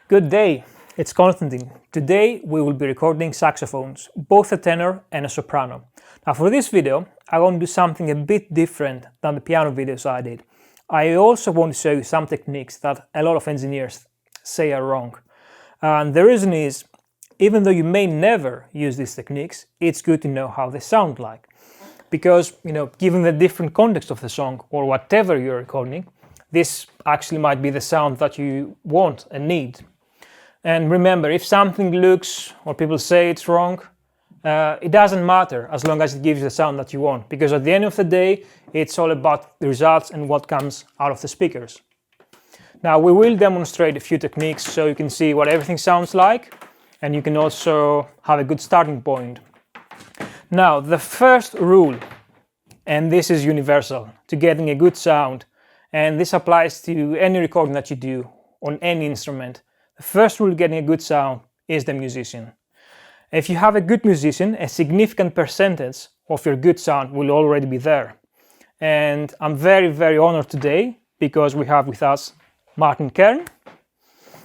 Good day, it's Constantine. Today we will be recording saxophones, both a tenor and a soprano. Now for this video I want to do something a bit different than the piano videos I did. I also want to show you some techniques that a lot of engineers say are wrong. And the reason is, even though you may never use these techniques, it's good to know how they sound like. Because, given the different context of the song or whatever you're recording, this actually might be the sound that you want and need. And remember, if something looks or people say it's wrong, it doesn't matter as long as it gives you the sound that you want, because at the end of the day, it's all about the results and what comes out of the speakers. Now we will demonstrate a few techniques so you can see what everything sounds like, and you can also have a good starting point. Now the first rule, and this is universal to getting a good sound, and this applies to any recording that you do on any instrument. The first rule of getting a good sound is the musician. If you have a good musician, a significant percentage of your good sound will already be there. And I'm very, very honored today because we have with us Kern,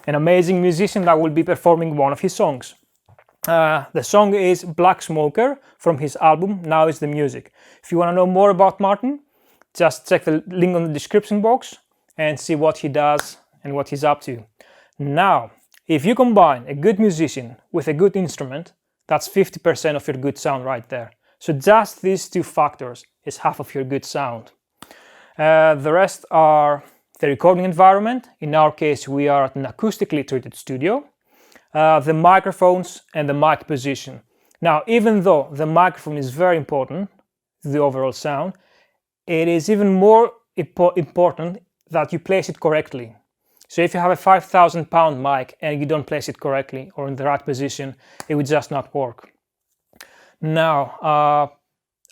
an amazing musician that will be performing one of his songs. The song is Black Smoker from his album Now Is the Music. If you want to know more about Martin, just check the link on the description box and see what he does and what he's up to. Now, if you combine a good musician with a good instrument, that's 50% of your good sound right there. So just these two factors is half of your good sound. The rest are the recording environment. In our case, we are at an acoustically treated studio. The microphones and the mic position. Now, even though the microphone is very important to the overall sound, it is even more important that you place it correctly. So if you have a 5,000 pound mic and you don't place it correctly or in the right position, it would just not work. Now,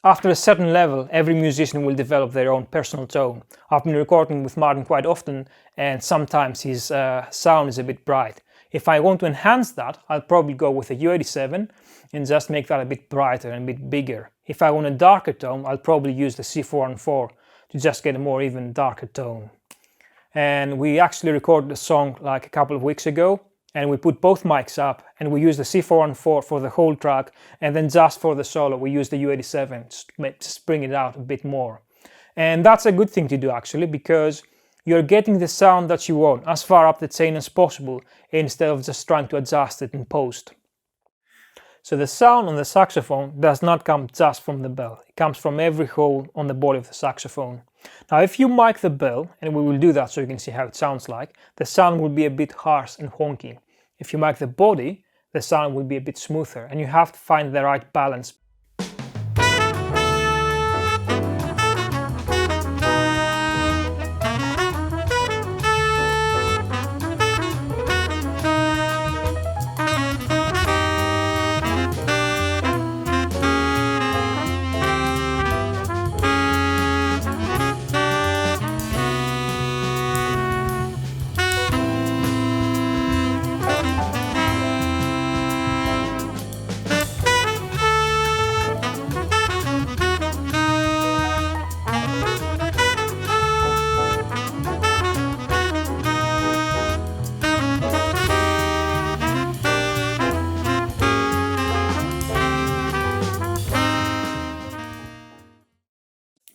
after a certain level, every musician will develop their own personal tone. I've been recording with Martin quite often, and sometimes his sound is a bit bright. If I want to enhance that, I'll probably go with a U87 and just make that a bit brighter and a bit bigger. If I want a darker tone, I'll probably use the C414 to just get a more even darker tone. And we actually recorded a song like a couple of weeks ago, and we put both mics up and we used the C414 for the whole track, and then just for the solo we used the U87 to bring it out a bit more. And that's a good thing to do actually, because you're getting the sound that you want as far up the chain as possible instead of just trying to adjust it in post. So the sound on the saxophone does not come just from the bell, it comes from every hole on the body of the saxophone. Now if you mic the bell, and we will do that so you can see how it sounds like, the sound will be a bit harsh and honky. If you mic the body, the sound will be a bit smoother, and you have to find the right balance.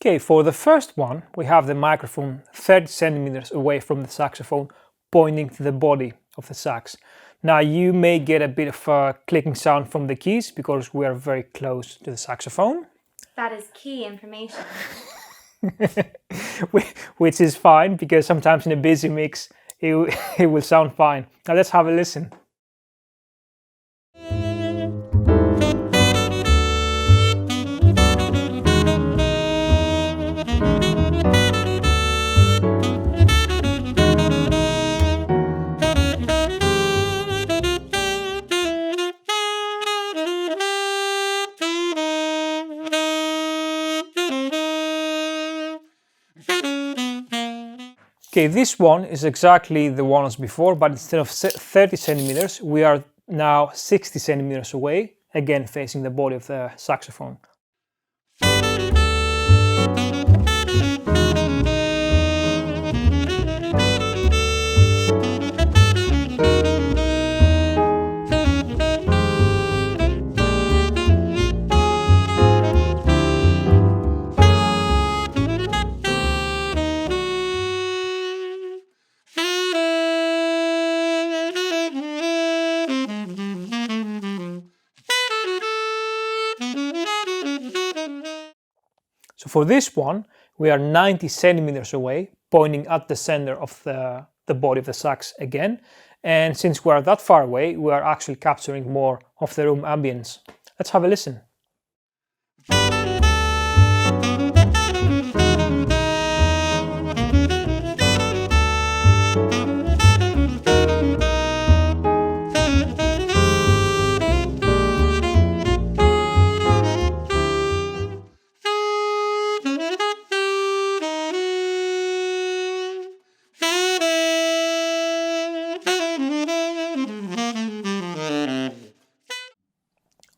Okay, for the first one, we have the microphone 30 centimeters away from the saxophone, pointing to the body of the sax. Now you may get a bit of a clicking sound from the keys because we are very close to the saxophone. That is key information. Which is fine, because sometimes in a busy mix it will sound fine. Now let's have a listen. Okay, this one is exactly the one as before, but instead of 30 centimeters, we are now 60 centimeters away, again facing the body of the saxophone. So for this one, we are 90 centimeters away, pointing at the center of the body of the sax again. And since we are that far away, we are actually capturing more of the room ambience. Let's have a listen.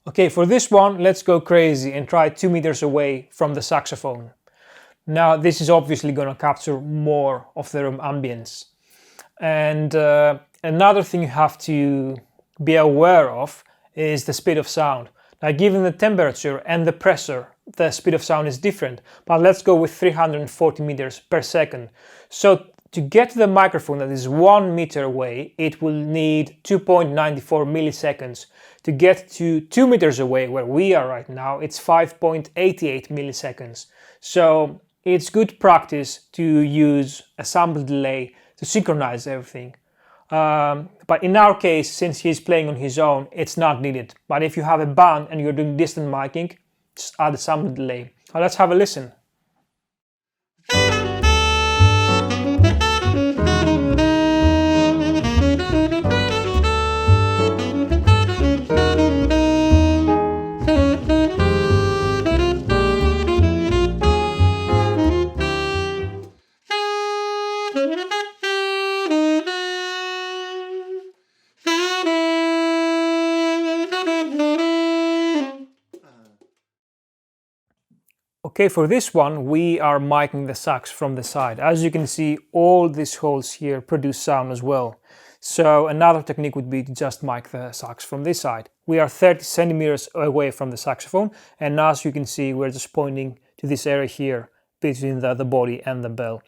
Okay, for this one, let's go crazy and try 2 meters away from the saxophone. Now, this is obviously going to capture more of the room ambience. And another thing you have to be aware of is the speed of sound. Now, given the temperature and the pressure, the speed of sound is different, but let's go with 340 meters per second. So to get to the microphone that is 1 meter away, it will need 2.94 milliseconds. To get to 2 meters away, where we are right now, it's 5.88 milliseconds. So it's good practice to use a sample delay to synchronize everything. But in our case, since he's playing on his own, it's not needed. But if you have a band and you're doing distant miking, just add a sample delay. Now let's have a listen. Okay, for this one, we are miking the sax from the side. As you can see, all these holes here produce sound as well. So another technique would be to just mic the sax from this side. We are 30 centimeters away from the saxophone, and as you can see, we're just pointing to this area here between the body and the bell.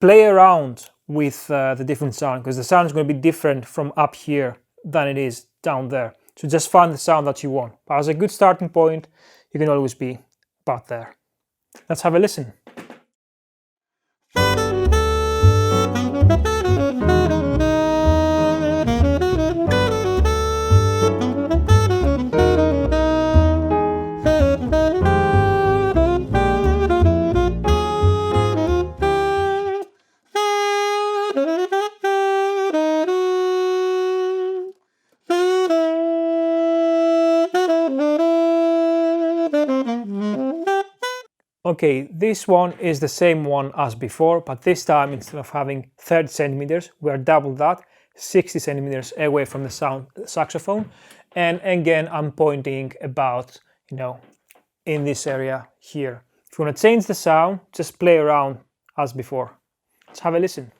Play around with the different sound, because the sound is going to be different from up here than it is down there. So just find the sound that you want. But as a good starting point, you can always be about there. Let's have a listen. Okay, this one is the same one as before, but this time instead of having 30 centimeters, we are double that, 60 centimeters away from the saxophone. And again, I'm pointing about, in this area here. If you want to change the sound, just play around as before. Let's have a listen.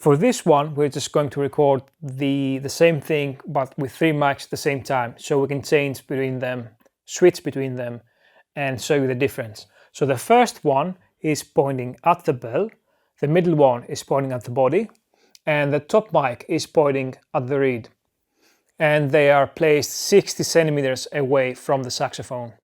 For this one, we're just going to record the same thing, but with 3 mics at the same time, so we can change between them, switch between them, and show you the difference. So the first one is pointing at the bell, the middle one is pointing at the body, and the top mic is pointing at the reed. And they are placed 60 centimeters away from the saxophone.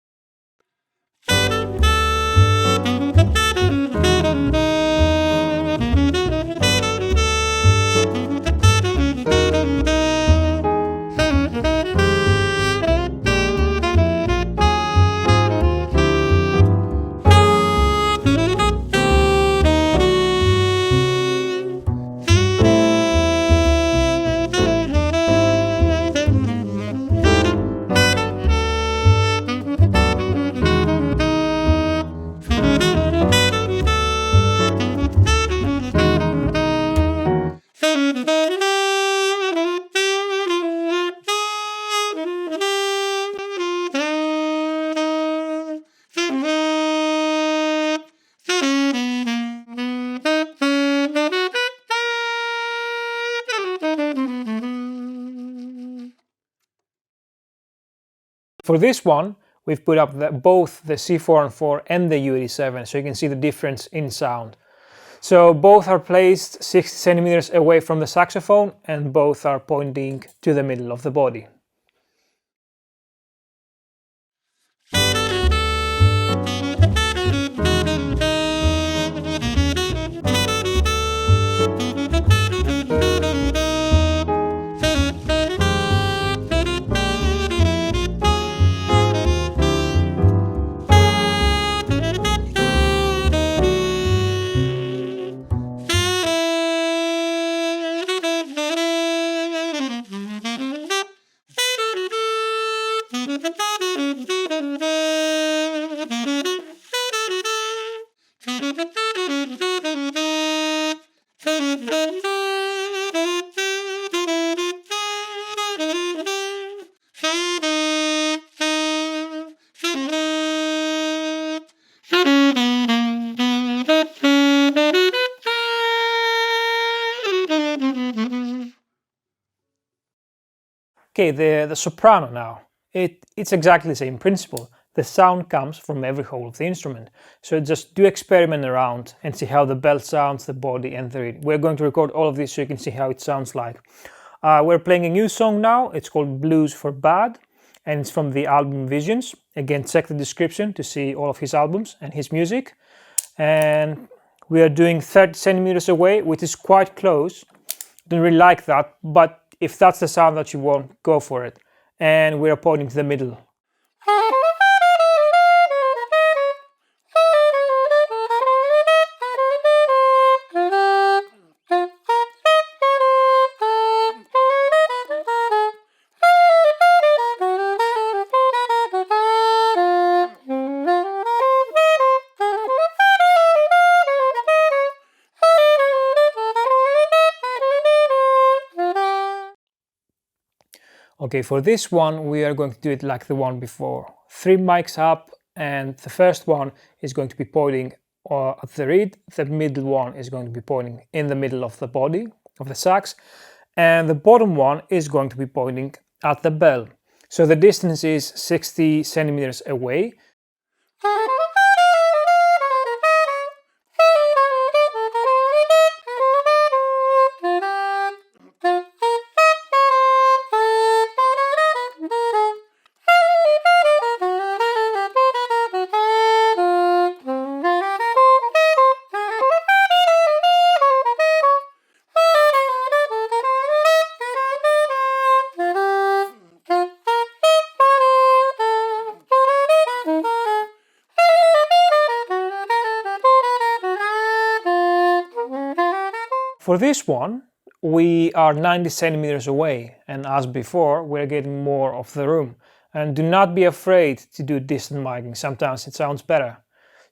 For this one, we've put up both the C4 and the U87, so you can see the difference in sound. So both are placed 60 centimeters away from the saxophone and both are pointing to the middle of the body. Okay, the soprano now. It's exactly the same principle. The sound comes from every hole of the instrument. So just do experiment around and see how the bell sounds, the body and the reed. We're going to record all of this so you can see how it sounds like. We're playing a new song now. It's called Blues for Bad and it's from the album Visions. Again, check the description to see all of his albums and his music. And we are doing 30 centimeters away, which is quite close. Don't really like that, but if that's the sound that you want, go for it. And we're pointing to the middle. Okay, for this one we are going to do it like the one before. 3 mics up and the first one is going to be pointing at the reed, the middle one is going to be pointing in the middle of the body of the sax, and the bottom one is going to be pointing at the bell. So the distance is 60 centimeters away. For this one, we are 90 centimeters away, and as before, we're getting more of the room. And do not be afraid to do distant miking, sometimes it sounds better.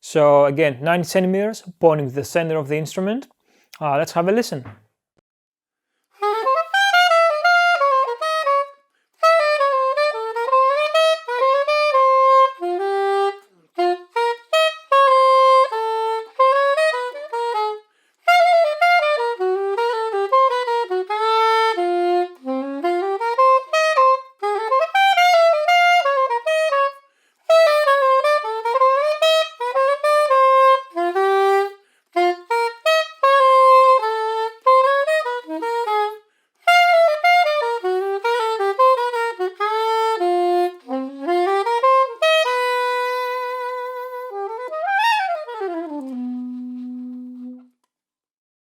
So again, 90 centimeters, pointing to the center of the instrument. Let's have a listen.